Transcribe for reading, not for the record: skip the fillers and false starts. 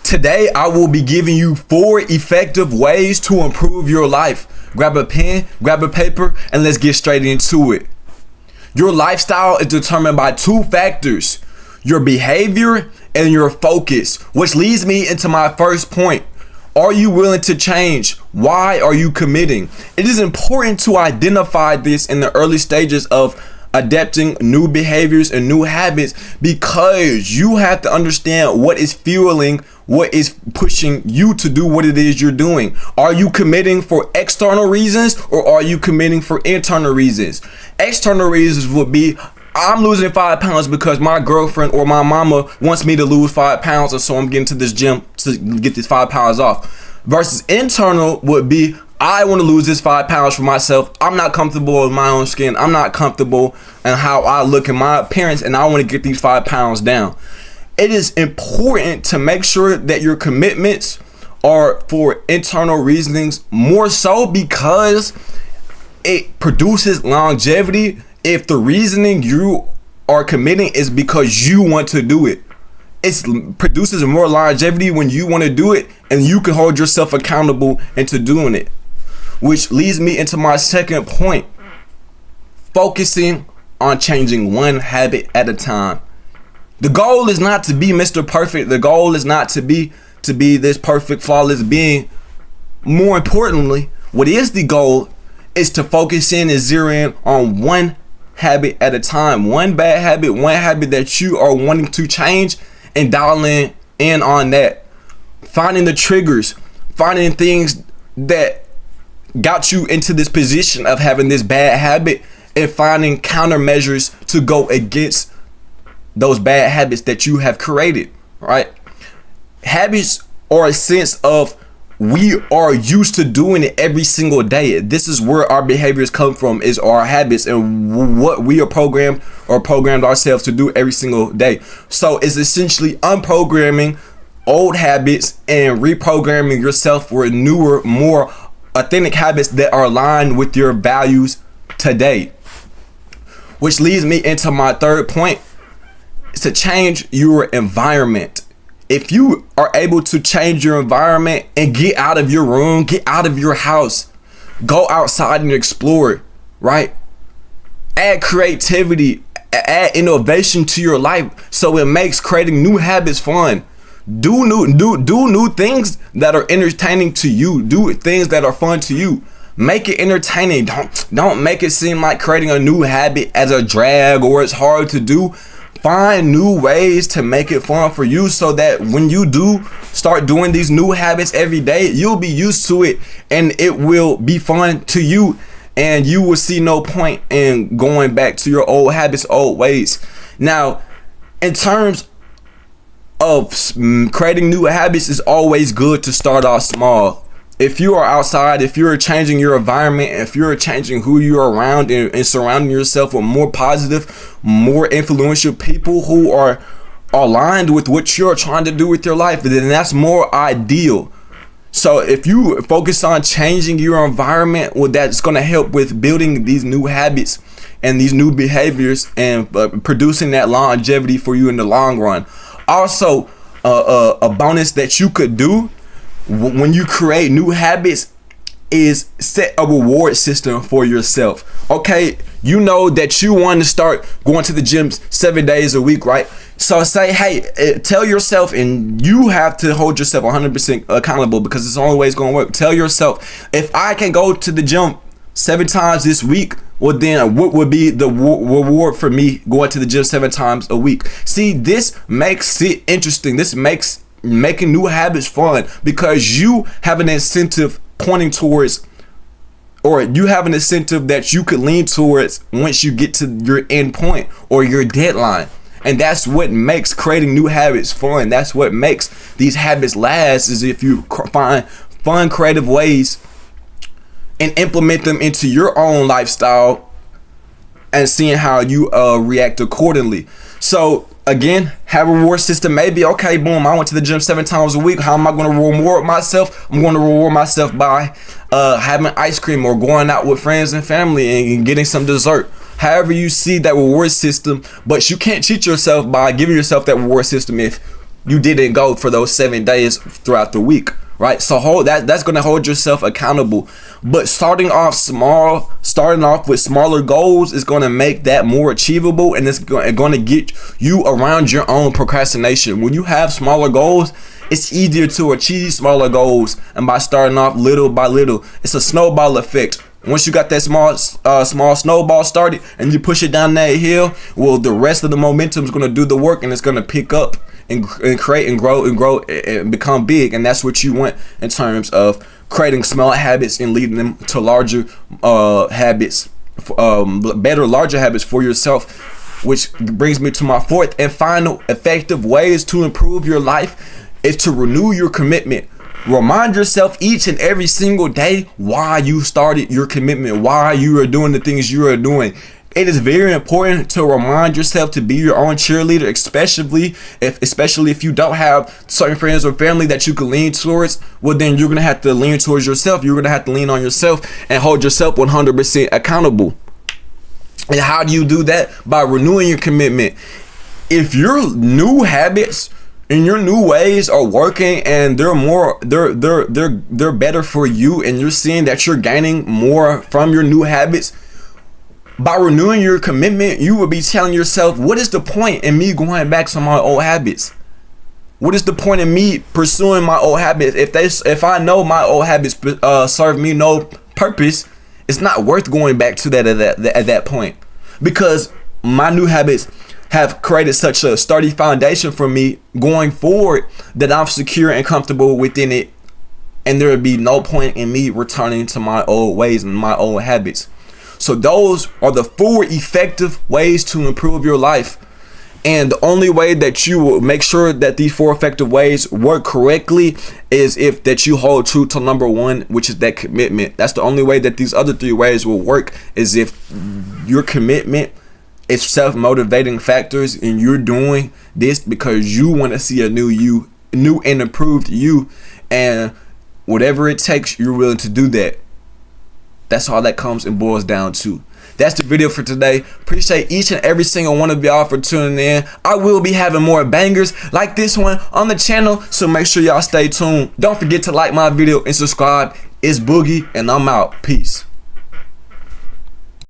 Today, I will be giving you 4 effective ways to improve your life. Grab a pen, grab a paper, and let's get straight into it. Your lifestyle is determined by 2 factors: your behavior and your focus, which leads me into my first point. Are you willing to change? Why are you committing? It is important to identify this in the early stages of adapting new behaviors and new habits, because you have to understand what is fueling, what is pushing you to do what it is you're doing. Are you committing for external reasons, or are you committing for internal reasons? External reasons would be, I'm losing 5 pounds because my girlfriend or my mama wants me to lose 5 pounds, and so I'm getting to this gym to get these 5 pounds off. Versus internal would be, I want to lose this 5 pounds for myself. I'm not comfortable with my own skin. I'm not comfortable in how I look in my appearance, and I want to get these 5 pounds down. It is important to make sure that your commitments are for internal reasonings, more so because it produces longevity if the reasoning you are committing is because you want to do it. It produces more longevity when you want to do it and you can hold yourself accountable into doing it. Which leads me into my second point: focusing on changing one habit at a time. The goal is not to be Mr. Perfect. The goal is not to be this perfect, flawless being. More importantly, what is the goal is to focus in and zero in on one habit at a time. One bad habit, one habit that you are wanting to change, and dialing in on that. Finding the triggers, finding things that got you into this position of having this bad habit, and finding countermeasures to go against those bad habits that you have created, right? Habits are a sense of we are used to doing it every single day. This is where our behaviors come from, is our habits and what we are programmed ourselves to do every single day. So it's essentially unprogramming old habits and reprogramming yourself for newer, more authentic habits that are aligned with your values today. Which leads me into my third point, is to change your environment. If you are able to change your environment and get out of your room, get out of your house, go outside and explore, right? Add creativity, add innovation to your life, so it makes creating new habits fun. Do new things that are entertaining to you. Do things that are fun to you. Make it entertaining. Don't make it seem like creating a new habit as a drag or it's hard to do. Find new ways to make it fun for you, so that when you do start doing these new habits every day, you'll be used to it and it will be fun to you, and you will see no point in going back to your old habits, old ways. Now, in terms of creating new habits, it's always good to start off small. If you are outside, if you're changing your environment, if you're changing who you're around and surrounding yourself with more positive, more influential people who are aligned with what you're trying to do with your life, then that's more ideal. So if you focus on changing your environment, well, that's going to help with building these new habits and these new behaviors and producing that longevity for you in the long run. Also, a bonus that you could do when you create new habits is set a reward system for yourself. Okay, you know that you want to start going to the gym 7 days a week, right? So say, hey, tell yourself, and you have to hold yourself 100% accountable, because it's the only way it's going to work. Tell yourself, if I can go to the gym 7 times this week, well, then what would be the reward for me going to the gym 7 times a week? See, this makes it interesting. This makes making new habits fun, because you have an incentive pointing towards, or you have an incentive that you could lean towards once you get to your end point or your deadline. And that's what makes creating new habits fun. That's what makes these habits last, is if you find fun, creative ways and implement them into your own lifestyle and seeing how you react accordingly. So again, have a reward system. Maybe, okay, boom, I went to the gym 7 times a week. How am I going to reward myself? I'm going to reward myself by having ice cream or going out with friends and family and getting some dessert. However you see that reward system, but you can't cheat yourself by giving yourself that reward system if you didn't go for those 7 days throughout the week, right? So that's going to hold yourself accountable. But starting off with smaller goals is going to make that more achievable, and it's going to get you around your own procrastination. When you have smaller goals, it's easier to achieve smaller goals, and by starting off little by little, it's a snowball effect. Once you got that small snowball started and you push it down that hill, well, the rest of the momentum is going to do the work, and it's going to pick up and create and grow and become big. And that's what you want in terms of creating small habits and leading them to larger habits, larger habits for yourself. Which brings me to my fourth and final effective ways to improve your life is to renew your commitment. Remind yourself each and every single day why you started your commitment, why you are doing the things you are doing. It is very important to remind yourself to be your own cheerleader, especially if you don't have certain friends or family that you can lean towards. Well, then you're going to have to lean towards yourself. You're going to have to lean on yourself and hold yourself 100% accountable. And how do you do that? By renewing your commitment. If your new habits and your new ways are working and they're better for you, and you're seeing that you're gaining more from your new habits, by renewing your commitment, you will be telling yourself, what is the point in me going back to my old habits? What is the point in me pursuing my old habits? If I know my old habits serve me no purpose, it's not worth going back to that at that point, because my new habits have created such a sturdy foundation for me going forward that I'm secure and comfortable within it, and there would be no point in me returning to my old ways and my old habits. So those are the 4 effective ways to improve your life. And the only way that you will make sure that these 4 effective ways work correctly is if that you hold true to number 1, which is that commitment. That's the only way that these other 3 ways will work, is if your commitment is self-motivating factors and you're doing this because you want to see a new and improved you, and whatever it takes, you're willing to do that. That's all that comes and boils down to. That's the video for today. Appreciate each and every single one of y'all for tuning in. I will be having more bangers like this one on the channel, so make sure y'all stay tuned. Don't forget to like my video and subscribe. It's Boogie, and I'm out. Peace.